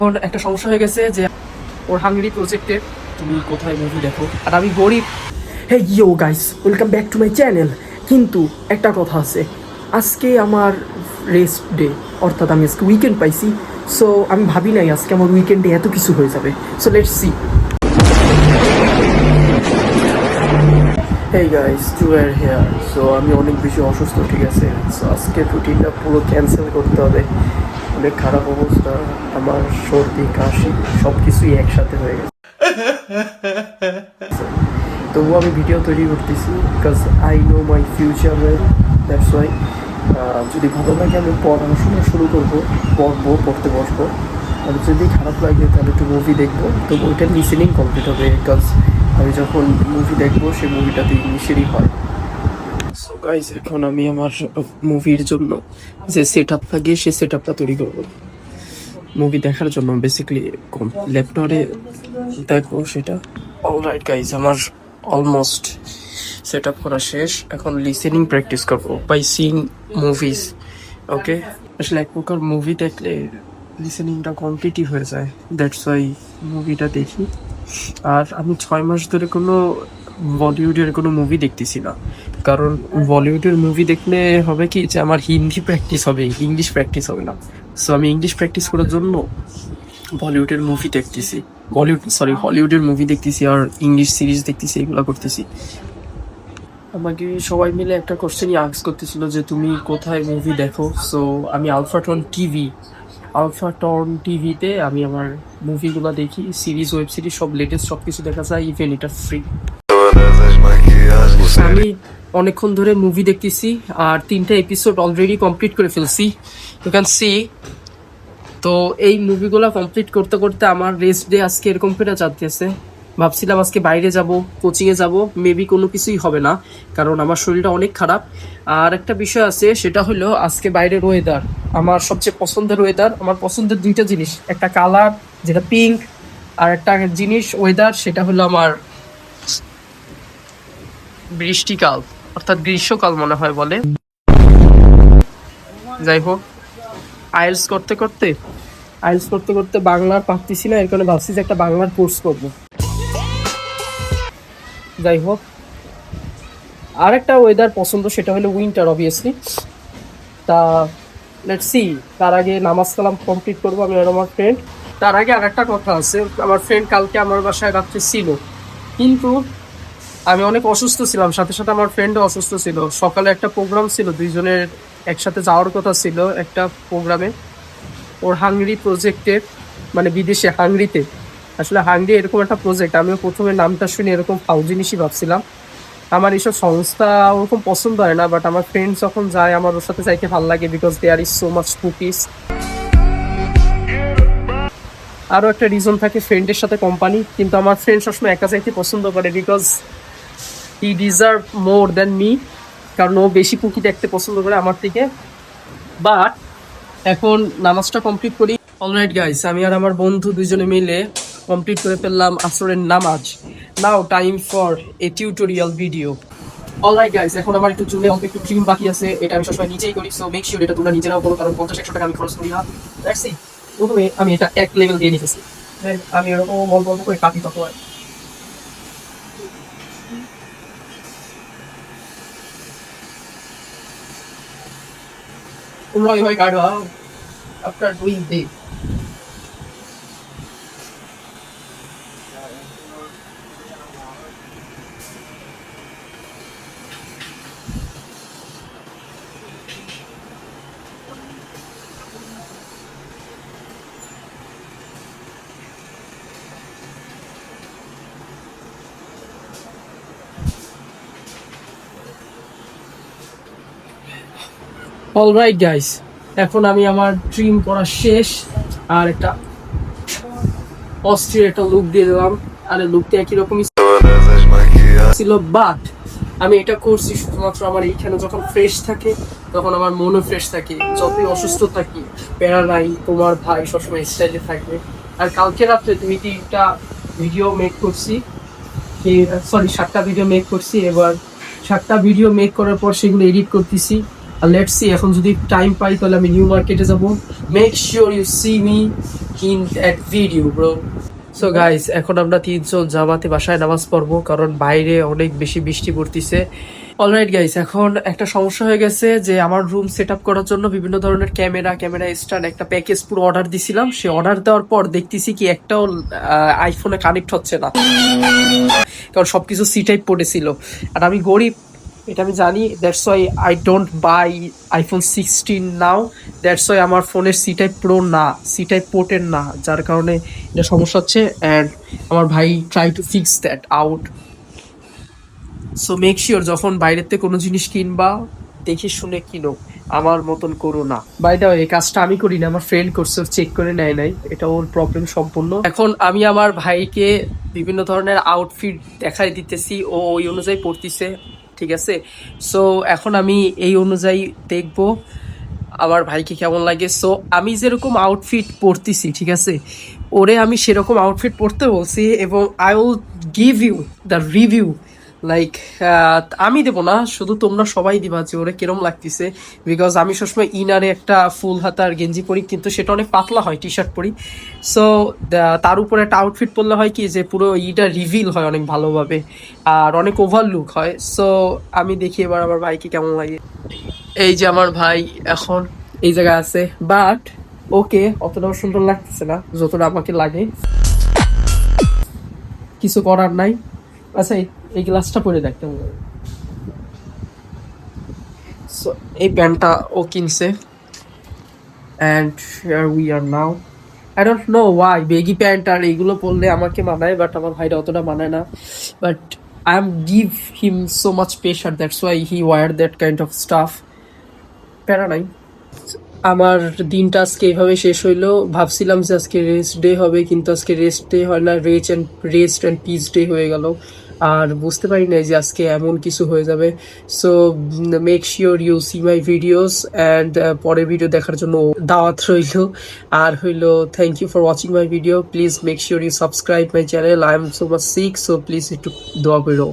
এখন একটা সমস্যা হয়ে গেছে যে ওর হাঙ্গরি প্রজেক্টে তুমি কোথায় মুভি দেখো আর আমি গরিব। Hey yo guys, welcome back to my channel. কিন্তু একটা কথা আছে, আজকে আমার রেস্ট ডে, অর্থাৎ আমি আজকে উইকেন্ড পাইছি। সো আমি ভাবি নাই আজকে আমার উইকেন্ডে এত কিছু হয়ে যাবে। So let's see. Hey guys, to are here. So আমি অনেক বেশি অসুস্থ, ঠিক আছে। সো আজকের রুটিনটা পুরো ক্যান্সেল করতে হবে। অনেক খারাপ অবস্থা, আমার সর্দি কাশি সব কিছুই একসাথে হয়ে গেছে। তবুও আমি ভিডিও তৈরি করতেছি because I know my future well, that's why. যদি ভালো লাগে আমি পড়াশোনা শুরু করবো, পড়তে বসবো। আর যদি খারাপ লাগে তাহলে একটু মুভি দেখবো। তো ওইটার লিসেনিং কমপ্লিট হবে বিকজ আমি যখন মুভি দেখবো সেই মুভিটাতে ইংলিশেরই হয়। সো গাইস, এখন আমি আমার মুভির জন্য যে সেট আপ লাগে সেই সেট আপটা তৈরি করবো মুভি দেখার জন্য। বেসিক্যালি ল্যাপটপে দেখবো সেটা। অলরাইট গাইস, আমার অলমোস্ট সেট আপ করা শেষ। এখন লিসেনিং প্র্যাকটিস করবো বাই সিইং মুভিজ। ওকে, আসলে এক প্রকার মুভি দেখলে লিসেনিংটা কমপ্লিটই হয়ে যায়, দ্যাটস ওয়াই মুভিটা দেখি। আর আমি 6 মাস ধরে কোনো বলিউডের কোনো মুভি দেখতেছি না, কারণ বলিউডের মুভি দেখলে হবে কি যে আমার হিন্দি প্র্যাকটিস হবে, ইংলিশ প্র্যাকটিস হবে না। সো আমি ইংলিশ প্র্যাকটিস করার জন্য বলিউডের মুভি দেখতেছি, হলিউডের মুভি দেখতেছি আর ইংলিশ সিরিজ দেখতেছি, এগুলো করতেছি। আমাকে সবাই মিলে একটা কোশ্চেনই আস্ক করতেছিল যে তুমি কোথায় মুভি দেখো। সো আমি আলফাটন টিভিতে আমি আমার মুভিগুলো দেখি, সিরিজ ওয়েব সিরিজ সব লেটেস্ট সব কিছু দেখা যায়, ইভেন এটা ফ্রি। আমি অনেকক্ষণ ধরে মুভি দেখতেছি আর 3টা এপিসোড অলরেডি কমপ্লিট করে ফেলছি, ইউ ক্যান সি। তো এই মুভিগুলো কমপ্লিট করতে করতে আমার রেস্ট ডে আজকে এরকম করে যাচ্ছে। ভাবছিলাম আজকে বাইরে যাব, কোচিংয়ে যাব, মেবি কোনো কিছুই হবে না কারণ আমার শরীরটা অনেক খারাপ। আর একটা বিষয় আছে, সেটা হলো আজকে বাইরের ওয়েদার আমার সবচেয়ে পছন্দের ওয়েদার। আমার পছন্দের 2টা জিনিস, একটা কালার যেটা পিঙ্ক, আর একটা জিনিস ওয়েদার সেটা হলো আমার বৃষ্টিকাল, অর্থাৎ গ্রীষ্মকাল মনে হয় বলে। যাই হোক, আইএলস করতে করতে বাংলার পারতেছি না, এর কারণে ভাবছি যে একটা বাংলার কোর্স করবো। যাই হোক, আর একটা ওয়েদার পছন্দ সেটা হলো উইন্টার অবভিয়াসলি। তা লেটস সি, তার আগে নামাজ কালাম কমপ্লিট করবো আমি আর আমার ফ্রেন্ড। তার আগে আর একটা কথা আছে, আমার ফ্রেন্ড কালকে আমার বাসায় রাত্রে ছিল, কিন্তু আমি অনেক অসুস্থ ছিলাম, সাথে সাথে আমার ফ্রেন্ডও অসুস্থ ছিল। সকালে একটা প্রোগ্রাম ছিল, দুইজনের একসাথে যাওয়ার কথা ছিল একটা প্রোগ্রামে, ওর হাঙ্গরি প্রজেক্টের, মানে বিদেশে হাঙ্গরিতে। আসলে হাঙ্গরি এরকম একটা প্রজেক্ট, আমিও প্রথমে নামটা শুনে এরকম ফাউ জিনিসই ভাবছিলাম। আমার এইসব সংস্থা ওরকম পছন্দ হয় না, বাট আমার ফ্রেন্ড যখন যায় আমার ওর সাথে যাইতে ভালো লাগে because there is so much cookies. আরও একটা রিজন থাকে ফ্রেন্ডের সাথে কোম্পানি, কিন্তু আমার ফ্রেন্ড সবসময় একা যাইতে পছন্দ করে because he deserve more than me, কারণ ও বেশি কুকি দেখতে পছন্দ করে আমার থেকে। বাট এখন নামাজটা কমপ্লিট করি। অলরাইট গাইস, আমি আর আমার বন্ধু দুজনে মিলে কমপ্লিট করে ফেললাম আসরের নামাজ। Now time for a tutorial video. Alright guys, এখন আমার একটু চুলে অল্প একটু ট্রিম বাকি আছে, এটা আমি সবসময় নিজেই করি। সো মেক শিওর এটা তোমরা নিজেরাও করো, কারণ 50-100 টাকা আমি খরচ করি না। Let's see. প্রথমে আমি এটা এক লেভেল দিয়ে নিতেছি, আমি এরকম অল্প অল্প করে কাটি তত হয়। তোমরা এইভাবে কাটবা after doing this. Alright guys, এখন আমি আমার ট্রিম করা শেষ আর একটা অস্থির একটা লুক দিয়ে দিলাম। আরে লুকটা একই রকমই ছিল, বাট আমি এটা করছি শুধুমাত্র আমার এইখানে যখন ফ্রেশ থাকে তখন আমার মনও ফ্রেশ থাকে। যতই অসুস্থ থাকি প্যারা নাই, তোমার ভাই সবসময় স্টাইলে থাকবে। আর কালকে রাত্রে 2-3টা ভিডিও মেক করছি, 7টা ভিডিও মেক করছি। এবার 7টা ভিডিও মেক করার পর সেগুলো এডিট করতেছি। আর লেটস সি, এখন যদি টাইম পাই তাহলে আমি নিউ মার্কেটে যাব। Make sure you see me in that video bro. So guys, এখন আমরা 3 জন জামাতে বাসায় নামাজ পড়বো, কারণ বাইরে অনেক বেশি বৃষ্টি পড়তেছে। অলরাইট গাইস, এখন একটা সমস্যা হয়ে গেছে যে আমার রুম সেট আপ করার জন্য বিভিন্ন ধরনের ক্যামেরা স্ট্যান্ড একটা প্যাকেজ পুরো অর্ডার দিছিলাম। সে অর্ডার দেওয়ার পর দেখতেছি কি একটাও আইফোনে কানেক্ট হচ্ছে না, কারণ সবকিছু সি টাইপ পড়েছিল। আর আমি গরিব, এটা আমি জানি, that's why I don't by iPhone 16 now. That's why আমার ফোনের সি টাইপ প্রো না, সি টাইপ পোর্টের না, যার কারণে এটা সমস্যা হচ্ছে। অ্যান্ড আমার ভাই try to fix that out. So make sure যখন বাইরের থেকে কোনো জিনিস কিনবা দেখে শুনে কিনো, আমার মতন করো না। বাই দ্য ওয়ে, এই কাজটা আমি করি না, আমার ফ্রেন্ড করছে, চেক করে নেয় নাই, এটা ওর প্রবলেম সম্পূর্ণ। এখন আমি আমার ভাইকে বিভিন্ন ধরনের আউটফিট দেখাই দিতেছি, ও ওই অনুযায়ী পড়তিছে, ঠিক আছে। সো এখন আমি এই অনুযায়ী দেখবো আমার ভাইকে কেমন লাগে। সো আমি যেরকম আউটফিট পরতেছি, ঠিক আছে, ওরে আমি সেরকম আউটফিট পরতে বলছি, এবং I will give you the review. Like আমি দেবো না, শুধু তোমরা সবাই দিবা যে ওরে কিরম লাগতেছে। বিকজ আমি সবসময় ইনারে একটা ফুল হাতার গেঞ্জি পরি, কিন্তু সেটা অনেক পাতলা হয়, টি শার্ট পরি। সো তার উপরে একটা আউটফিট পরলে হয় কি যে পুরো ইটা রিভিল হয় অনেক ভালোভাবে, আর অনেক ওভারলুক হয়। সো আমি দেখি এবার আমার ভাইকে কেমন লাগে। এই যে আমার ভাই এখন এই জায়গায় আছে, বাট ওকে অতটাও সুন্দর লাগতেছে না যতটা আমাকে লাগে। কিছু করার নাই। আচ্ছা, এই গ্লাসটা পরে দেখতে হবে। সো এই প্যান্টটা ও কিনছে, and here we are now. I don't know why baggy pant আর এইগুলো পরলে আমাকে মানায়, বাট আমার ভাইরা অতটা মানায় না। But I am give him so much pressure, that's why he war that kind of staff. প্যারা নাই। আমার দিনটা আজকে এইভাবে শেষ হইলো। ভাবছিলাম যে আজকে রেস্ট ডে হবে, কিন্তু আজকে রেস্ট ডে হয় না, রেস্ট অ্যান্ড পিস ডে হয়ে গেল। আর বুঝতে পারি না যে আজকে এমন কিছু হয়ে যাবে। So make sure you see my videos, and পরের ভিডিও দেখার জন্য দাওয়াত রইল। আর হইলো thank you for watching my video. Please make sure you subscribe my channel. I am so much sick, so please একটু দোয়া করো।